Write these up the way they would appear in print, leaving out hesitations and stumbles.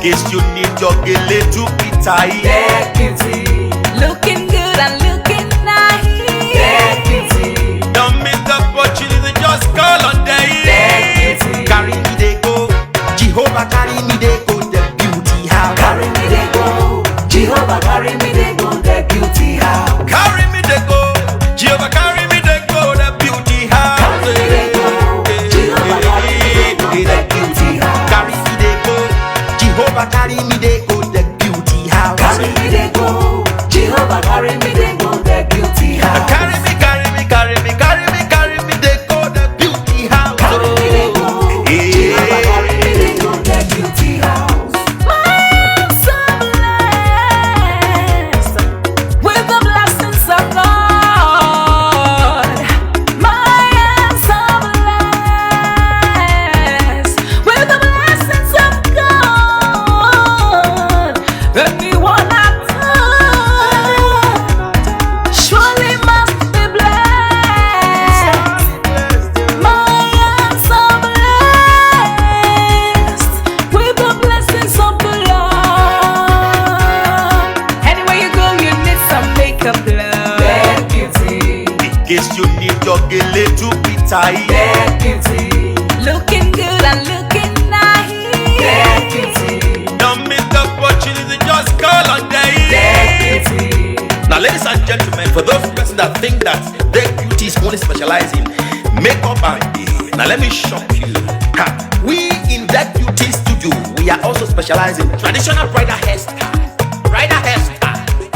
case you need your Gele to be tight. Get beauty, looking good and looking nice. Get beauty, Don't miss the opportunity, just call on day. get beauty, Carry me they go, Jehovah carry me they go, the beauty house. carry me they go. Jehovah carry me they go. The beauty house. Carry me they go, Jehovah carry me they go, the beauty house. Carry me they go. Jehovah carry me they go. The beauty house. Carry me they go, Jehovah carry me they go, the beauty house. Carry me they go. Jehovah carry me they go. The beauty house. Carry me, carry me, carry me, carry me, carry me they go, the beauty house. Carry me they go. Jehovah carry me they go. The beauty house. I'm so blessed with the blessings of God. I'm so blessed with the blessings of God. Anyone I touch surely must be blessed. I am so blessed with the blessings of the Lord. Anywhere you go, you need some makeup, love. Get beauty, In case you need your Gele to be tight. get beauty, looking good and looking nice. Get beauty, Don't miss the opportunity, just call on day. get beauty, Now, ladies and gentlemen, for those persons that think that their beauty is only specialized in makeup and now let me shock you. Ha, we in that beauty studio, we are also specialized in traditional bridal hairstyle,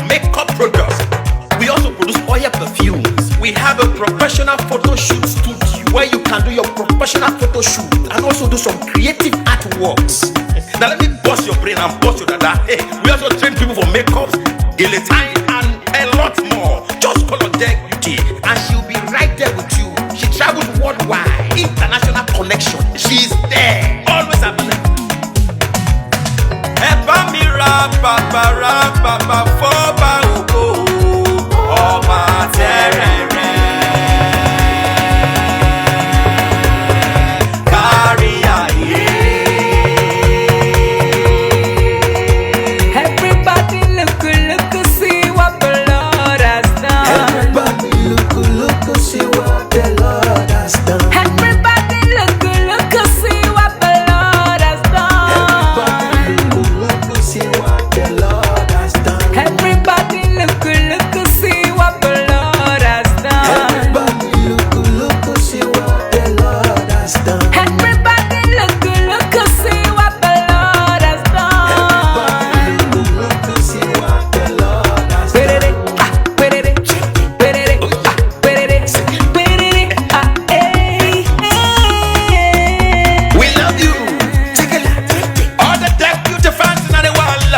makeup products. We also produce oil perfumes. We have a professional photo shoot studio where you can do your professional photo shoot and also do some creative artworks. Now let me bust your brain and bust your dada. Hey, we also train people for makeup, Gele time, and a lot more. Just call on Deck Beauty and she'll be right there with you. She travels worldwide, international connection. She's there, always available. Epa mi ra papa foba oko, ọba terere. Kárí ayé. everybody look, see what the Lord has done. Everybody look, see what the Lord has done. Everybody look, see what the Lord has done. Everybody look, see what the Lord has done. Everybody look, see what the Lord has done. Everybody look, see what the Lord has done. Everybody look, see what the Lord has done. Look, see what the Lord has done. We love you. All the Deck Beauty fans in the world.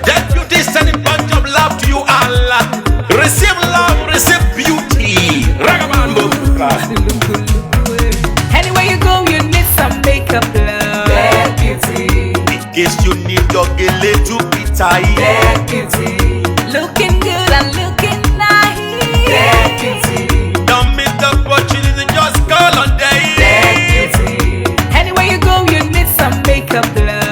Deck Beauty is sending bunch of love to you all. Receive love, receive beauty. Ragabambo. Anywhere you go, you need some makeup, love. Get beauty, In case you need your Gele to be tight. get beauty, looking good and looking nice. Get beauty, Don't miss the opportunity, just call on day. get beauty. Anywhere you go, you need some makeup, love.